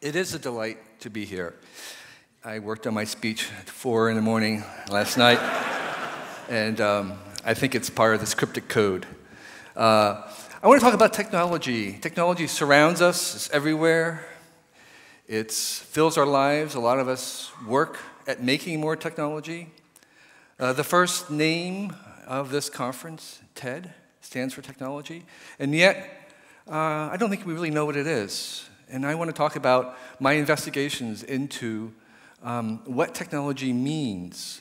It is a delight to be here. I worked on my speech at 4 in the morning last night, and I think it's part of this cryptic code. I want to talk about technology. Technology surrounds us, it's everywhere. It fills our lives. A lot of us work at making more technology. The first name of this conference, TED, stands for technology, and yet I don't think we really know what it is. And I want to talk about my investigations into what technology means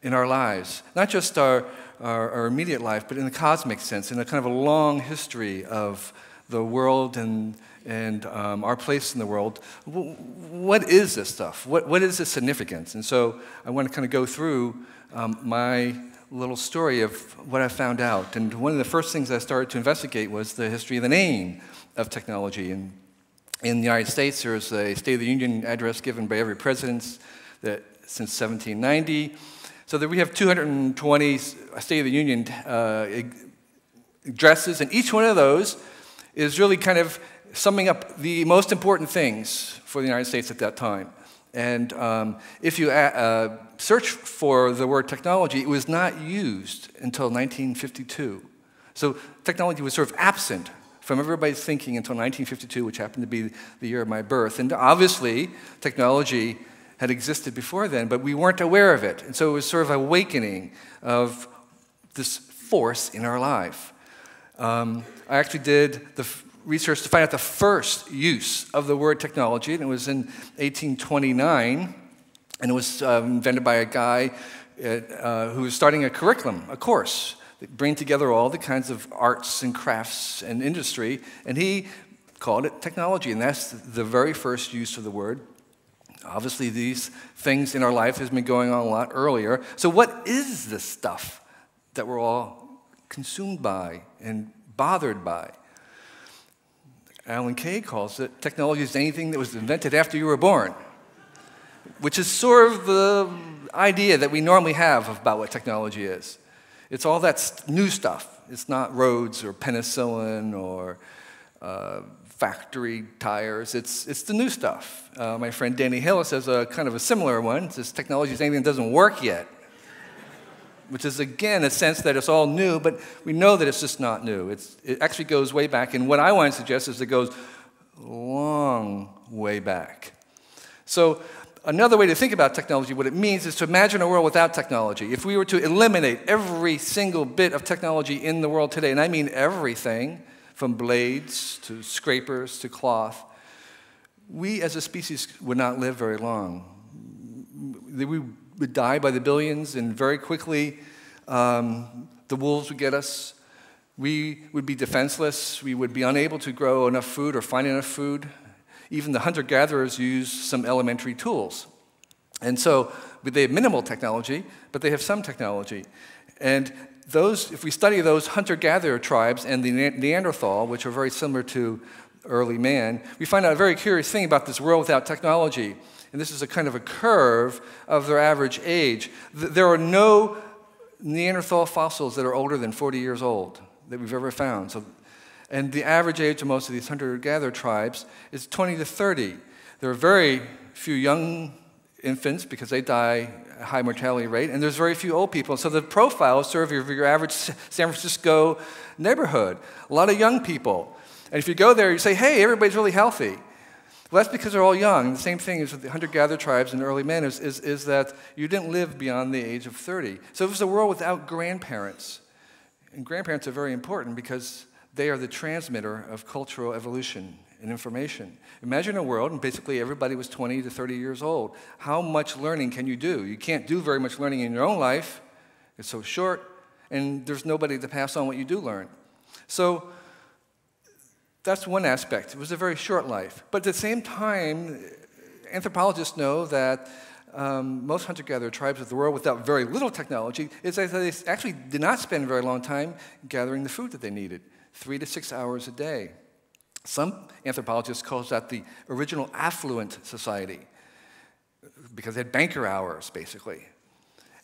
in our lives, not just our immediate life, but in the cosmic sense, in a kind of a long history of the world and our place in the world. What is this stuff? What is its significance? And so I want to kind of go through my little story of what I found out. And one of the first things I started to investigate was the history of the name of technology. And in the United States, there's a State of the Union address given by every president since 1790. So that we have 220 State of the Union addresses, and each one of those is really kind of summing up the most important things for the United States at that time. And if you search for the word technology, it was not used until 1952. So technology was sort of absent from everybody's thinking until 1952, which happened to be the year of my birth. And obviously, technology had existed before then, but we weren't aware of it. And so it was sort of an awakening of this force in our life. I actually did the research to find out the first use of the word technology, and it was in 1829, and it was invented by a guy who was starting a curriculum, a course, that bring together all the kinds of arts and crafts and industry, and he called it technology, and that's the very first use of the word. Obviously, these things in our life has been going on a lot earlier. So what is this stuff that we're all consumed by and bothered by? Alan Kay calls it, technology is anything that was invented after you were born, which is sort of the idea that we normally have about what technology is. It's all that new stuff. It's not roads or penicillin or factory tires. It's the new stuff. My friend Danny Hillis has a kind of a similar one. It says technology is anything that doesn't work yet, which is, again, a sense that it's all new, but we know that it's just not new. It actually goes way back, and what I want to suggest is it goes long way back. So another way to think about technology, what it means is to imagine a world without technology. If we were to eliminate every single bit of technology in the world today, and I mean everything, from blades to scrapers to cloth, we as a species would not live very long. We would die by the billions, and very quickly the wolves would get us. We would be defenseless. We would be unable to grow enough food or find enough food. Even the hunter-gatherers use some elementary tools. And so they have minimal technology, but they have some technology. And if we study those hunter-gatherer tribes and the Neanderthal, which are very similar to early man, we find out a very curious thing about this world without technology. And this is a kind of a curve of their average age. There are no Neanderthal fossils that are older than 40 years old that we've ever found. And the average age of most of these hunter-gatherer tribes is 20 to 30. There are very few young infants because they die at a high mortality rate, and there's very few old people. So the profile is sort of your average San Francisco neighborhood. A lot of young people. And if you go there, you say, hey, everybody's really healthy. Well, that's because they're all young. The same thing as with the hunter-gatherer tribes and early men is that you didn't live beyond the age of 30. So it was a world without grandparents. And grandparents are very important because they are the transmitter of cultural evolution and information. Imagine a world, and basically everybody was 20 to 30 years old. How much learning can you do? You can't do very much learning in your own life. It's so short, and there's nobody to pass on what you do learn. So that's one aspect. It was a very short life. But at the same time, anthropologists know that most hunter-gatherer tribes of the world without very little technology is that they actually did not spend a very long time gathering the food that they needed, 3 to 6 hours a day. Some anthropologists call that the original affluent society because they had banker hours, basically.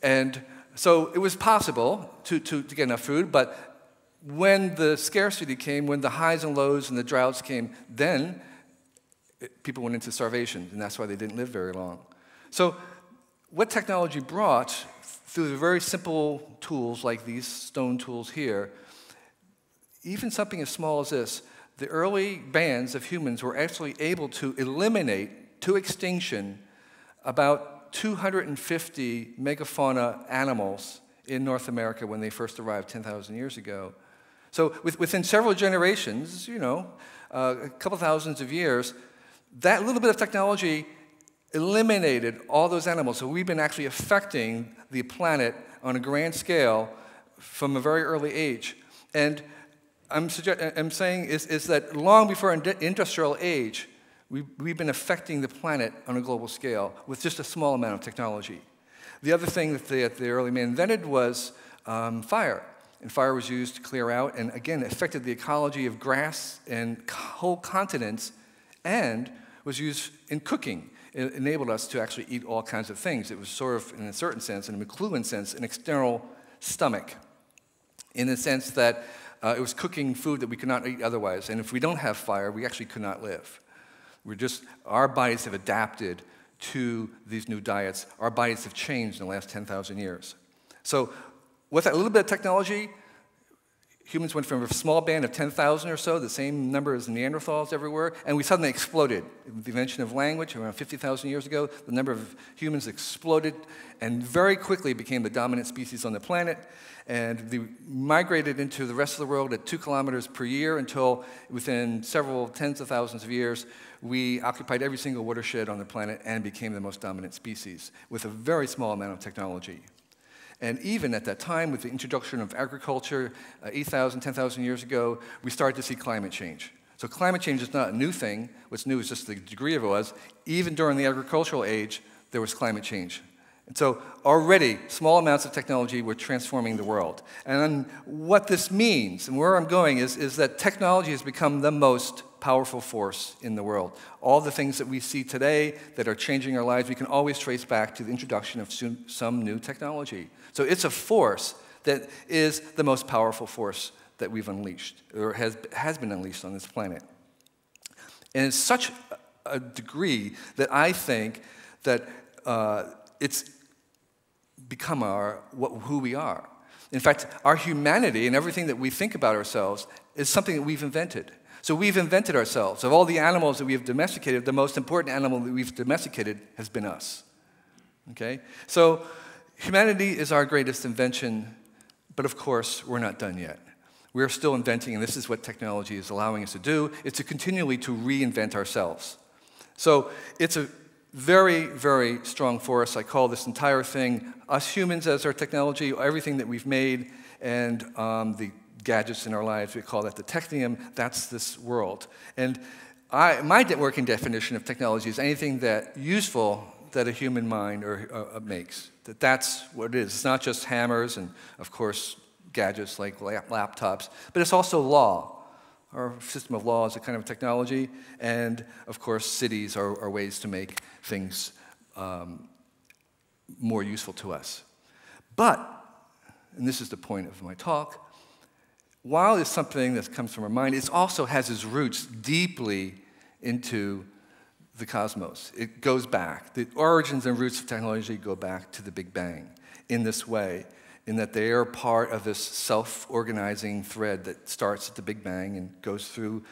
And so it was possible to get enough food, but when the scarcity came, when the highs and lows and the droughts came, then people went into starvation, and that's why they didn't live very long. So what technology brought, through the very simple tools like these stone tools here, even something as small as this, the early bands of humans were actually able to eliminate to extinction about 250 megafauna animals in North America when they first arrived 10,000 years ago. So within several generations, you know, a couple thousands of years, that little bit of technology eliminated all those animals. So we've been actually affecting the planet on a grand scale from a very early age. And I'm saying is that long before industrial age, we've been affecting the planet on a global scale with just a small amount of technology. The other thing that the early man invented was fire. And fire was used to clear out, and again, affected the ecology of grass and whole continents, and was used in cooking. It enabled us to actually eat all kinds of things. It was sort of, in a certain sense, in a McLuhan sense, an external stomach, in the sense that it was cooking food that we could not eat otherwise. And if we don't have fire, we actually could not live. Our bodies have adapted to these new diets. Our bodies have changed in the last 10,000 years. So with that little bit of technology, humans went from a small band of 10,000 or so, the same number as Neanderthals everywhere, and we suddenly exploded. With the invention of language around 50,000 years ago, the number of humans exploded and very quickly became the dominant species on the planet. And they migrated into the rest of the world at 2 kilometers per year until within several tens of thousands of years, we occupied every single watershed on the planet and became the most dominant species with a very small amount of technology. And even at that time, with the introduction of agriculture 8,000, 10,000 years ago, we started to see climate change. So climate change is not a new thing. What's new is just the degree of it was. Even during the agricultural age, there was climate change. And so already, small amounts of technology were transforming the world. And what this means, and where I'm going, is that technology has become the most powerful force in the world. All the things that we see today that are changing our lives, we can always trace back to the introduction of some new technology. So it's a force that is the most powerful force that we've unleashed, or has been unleashed on this planet. And it's such a degree that I think that it's become who we are. In fact, our humanity and everything that we think about ourselves is something that we've invented. So we've invented ourselves. Of all the animals that we have domesticated, the most important animal that we've domesticated has been us. Okay? So humanity is our greatest invention, but of course, we're not done yet. We're still inventing, and this is what technology is allowing us to do, is to continually to reinvent ourselves. So it's a very, very strong force. I call this entire thing us humans as our technology, everything that we've made, and the gadgets in our lives, we call that the technium. That's this world. And my working definition of technology is anything that useful that a human mind makes. That's what it is. It's not just hammers and, of course, gadgets like laptops, but it's also law. Our system of law is a kind of technology, and, of course, cities are ways to make things more useful to us. But, and this is the point of my talk, while it's something that comes from our mind, it also has its roots deeply into the cosmos. It goes back. The origins and roots of technology go back to the Big Bang in this way, in that they are part of this self-organizing thread that starts at the Big Bang and goes through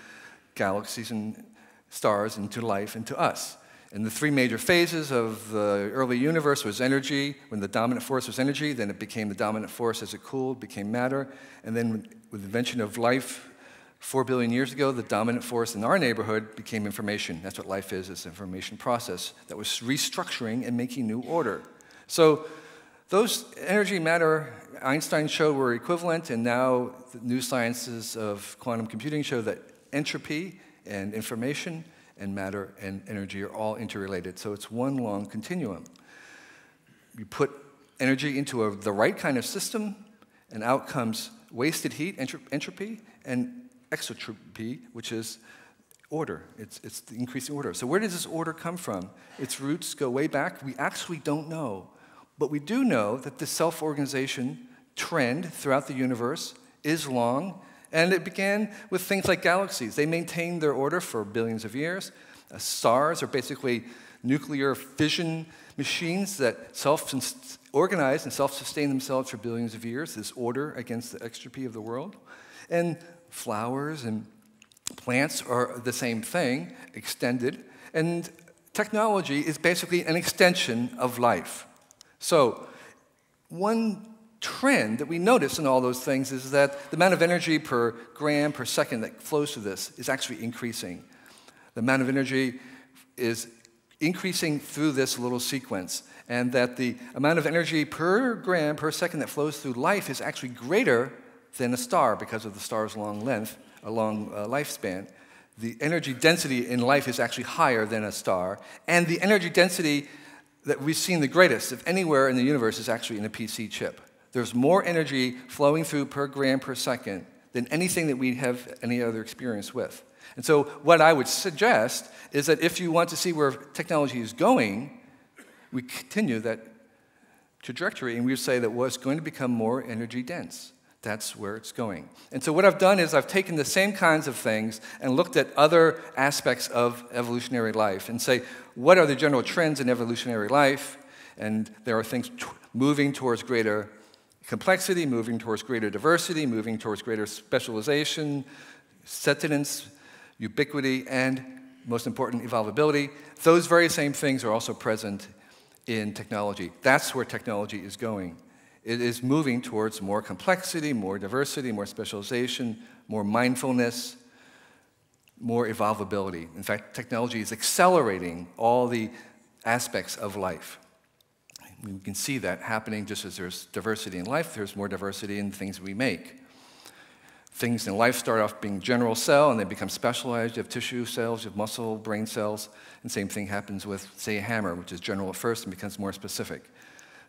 galaxies and stars into life, into us. And the 3 major phases of the early universe was energy. When the dominant force was energy, then it became the dominant force as it cooled, became matter. And then with the invention of life 4 billion years ago, the dominant force in our neighborhood became information. That's what life is, it's an information process that was restructuring and making new order. So those energy, matter, Einstein showed were equivalent, and now the new sciences of quantum computing show that entropy and information and matter and energy are all interrelated. So it's one long continuum. You put energy into the right kind of system, and out comes wasted heat, entropy, and exotropy, which is order. It's the increasing order. So where does this order come from? Its roots go way back. We actually don't know. But we do know that the self-organization trend throughout the universe is long, and it began with things like galaxies. They maintained their order for billions of years, Stars are basically nuclear fission machines that self-organize and self-sustain themselves for billions of years, this order against the entropy of the world. And flowers and plants are the same thing, extended. And technology is basically an extension of life. So one trend that we notice in all those things is that the amount of energy per gram per second that flows through this is actually increasing. The amount of energy is increasing through this little sequence, and that the amount of energy per gram per second that flows through life is actually greater than a star because of the star's long lifespan. The energy density in life is actually higher than a star, and the energy density that we've seen the greatest of anywhere in the universe is actually in a PC chip. There's more energy flowing through per gram per second than anything that we have any other experience with. And so what I would suggest is that if you want to see where technology is going, we continue that trajectory, and we would say that it's going to become more energy dense. That's where it's going. And so what I've done is I've taken the same kinds of things and looked at other aspects of evolutionary life and say, what are the general trends in evolutionary life? And there are things moving towards greater complexity, moving towards greater diversity, moving towards greater specialization, sentience, ubiquity, and, most important, evolvability. Those very same things are also present in technology. That's where technology is going. It is moving towards more complexity, more diversity, more specialization, more mindfulness, more evolvability. In fact, technology is accelerating all the aspects of life. We can see that happening just as there's diversity in life, there's more diversity in the things we make. Things in life start off being general cell, and they become specialized. You have tissue cells, you have muscle, brain cells, and same thing happens with, say, a hammer, which is general at first and becomes more specific.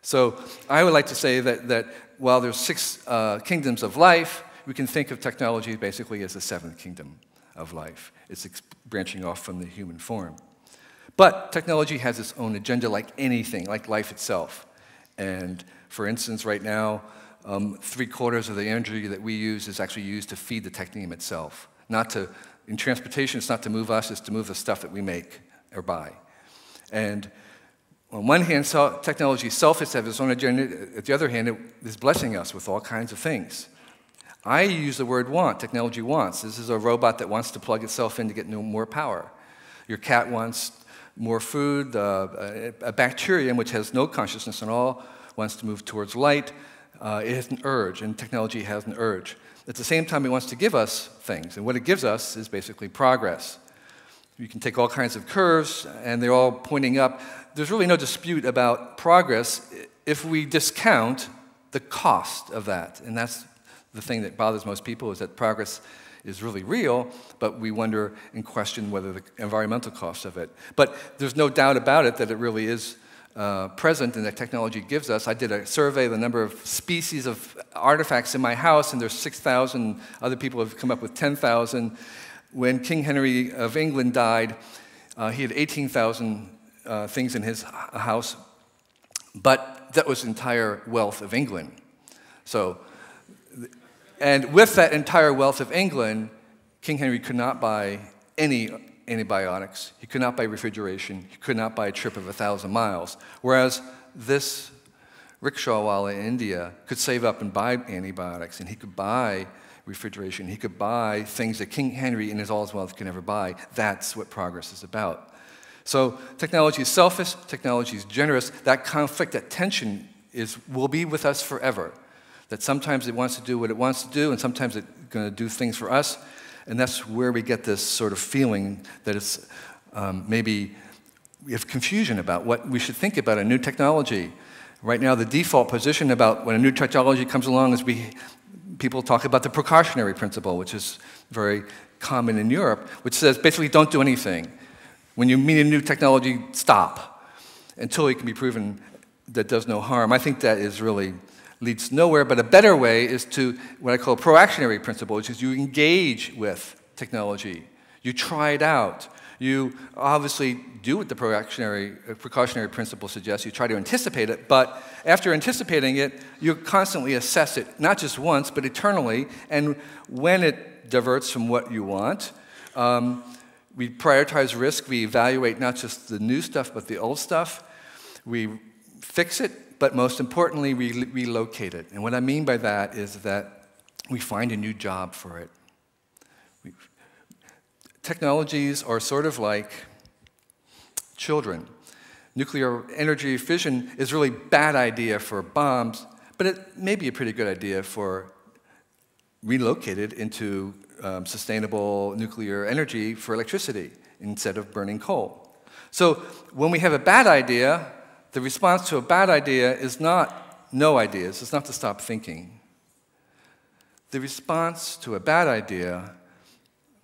So I would like to say that while there's 6 kingdoms of life, we can think of technology basically as the 7th kingdom of life. It's branching off from the human form. But technology has its own agenda like anything, like life itself. And for instance, right now, 3/4 of the energy that we use is actually used to feed the technium itself. In transportation, it's not to move us, it's to move the stuff that we make or buy. And on one hand, technology itself has its own agenda. At the other hand, it is blessing us with all kinds of things. I use the word want. Technology wants. This is a robot that wants to plug itself in to get more power. Your cat wants more food. A bacterium, which has no consciousness at all, wants to move towards light. It has an urge, and technology has an urge. At the same time, it wants to give us things, and what it gives us is basically progress. You can take all kinds of curves, and they're all pointing up. There's really no dispute about progress if we discount the cost of that, and that's the thing that bothers most people, is that progress is really real, but we wonder and question whether the environmental cost of it. But there's no doubt about it that it really is present and that technology gives us. I did a survey of the number of species of artifacts in my house, and there's 6,000. Other people have come up with 10,000. When King Henry of England died, he had 18,000 things in his house, but that was the entire wealth of England. And with that entire wealth of England, King Henry could not buy any antibiotics. He could not buy refrigeration. He could not buy a trip of 1,000 miles. Whereas this rickshawwala in India could save up and buy antibiotics, and he could buy refrigeration. He could buy things that King Henry in all his wealth could never buy. That's what progress is about. So technology is selfish. Technology is generous. That conflict, that tension will be with us forever. That sometimes it wants to do what it wants to do, and sometimes it's going to do things for us. And that's where we get this sort of feeling that it's maybe we have confusion about what we should think about a new technology. Right now, the default position about when a new technology comes along is people talk about the precautionary principle, which is very common in Europe, which says basically don't do anything. When you meet a new technology, stop until it can be proven that does no harm. I think that really leads nowhere, but a better way is to what I call a precautionary principle, which is you engage with technology. You try it out. You obviously do what the precautionary principle suggests. You try to anticipate it, but after anticipating it, you constantly assess it, not just once, but eternally, and when it diverts from what you want, We prioritize risk. We evaluate not just the new stuff, but the old stuff. We fix it, but most importantly, we relocate it. And what I mean by that is that we find a new job for it. Technologies are sort of like children. Nuclear energy fission is a really bad idea for bombs, but it may be a pretty good idea for relocated into sustainable nuclear energy for electricity instead of burning coal. So when we have a bad idea, the response to a bad idea is not no ideas. It's not to stop thinking. The response to a bad idea,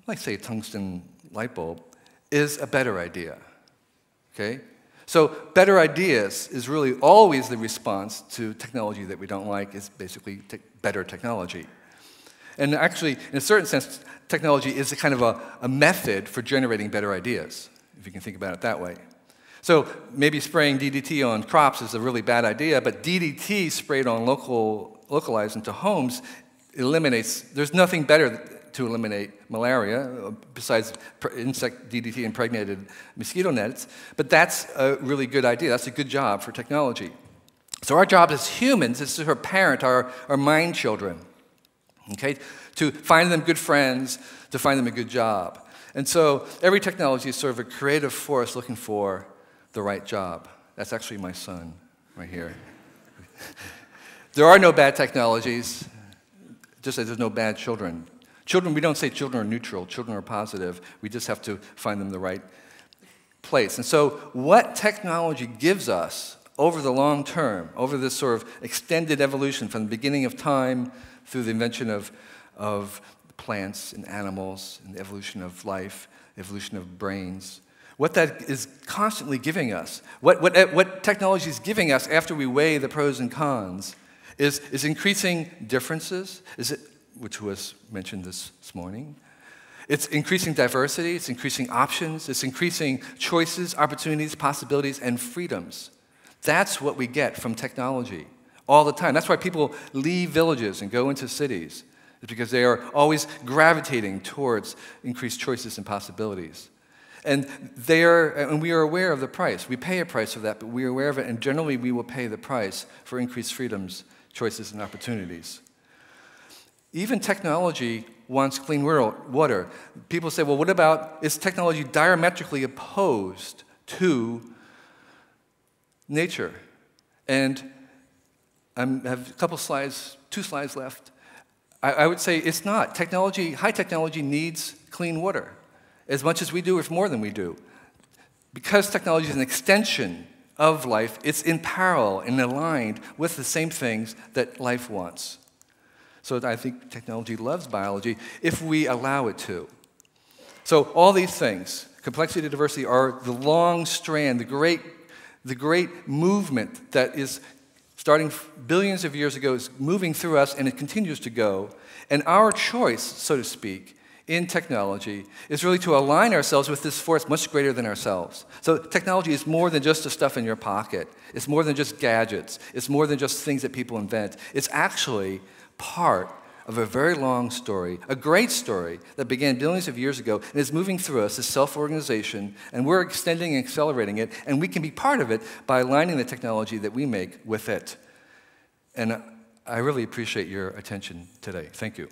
like say a tungsten light bulb, is a better idea. Okay? So better ideas is really always the response to technology that we don't like. Is basically better technology. And actually, in a certain sense, technology is a kind of a method for generating better ideas, if you can think about it that way. So maybe spraying DDT on crops is a really bad idea, but DDT sprayed on localized into homes eliminates, there's nothing better to eliminate malaria besides insect DDT impregnated mosquito nets, but that's a really good idea. That's a good job for technology. So our job as humans is to parent our mind children. Okay, to find them good friends, to find them a good job. And so every technology is sort of a creative force looking for the right job. That's actually my son right here. There are no bad technologies, just as there's no bad children. Children, we don't say children are neutral, children are positive. We just have to find them the right place. And so what technology gives us over the long term, over this sort of extended evolution from the beginning of time through the invention of plants and animals and the evolution of life, evolution of brains, what that is constantly giving us, what technology is giving us after we weigh the pros and cons, is increasing differences, which was mentioned this morning. It's increasing diversity, it's increasing options, it's increasing choices, opportunities, possibilities, and freedoms. That's what we get from technology all the time. That's why people leave villages and go into cities. It's because they are always gravitating towards increased choices and possibilities. And we are aware of the price. We pay a price for that, but we are aware of it, and generally we will pay the price for increased freedoms, choices, and opportunities. Even technology wants clean water. People say, well, what about, is technology diametrically opposed to nature? And I have a couple slides, 2 slides left. I would say it's not. Technology, high technology needs clean water as much as we do, if more than we do. Because technology is an extension of life, it's in parallel and aligned with the same things that life wants. So I think technology loves biology if we allow it to. So all these things, complexity and diversity, are the long strand, the great movement that is starting billions of years ago, is moving through us, and it continues to go. And our choice, so to speak, in technology is really to align ourselves with this force much greater than ourselves. So technology is more than just the stuff in your pocket. It's more than just gadgets. It's more than just things that people invent. It's actually part of a very long story, a great story that began billions of years ago and is moving through us as self-organization, and we're extending and accelerating it, and we can be part of it by aligning the technology that we make with it. And I really appreciate your attention today. Thank you.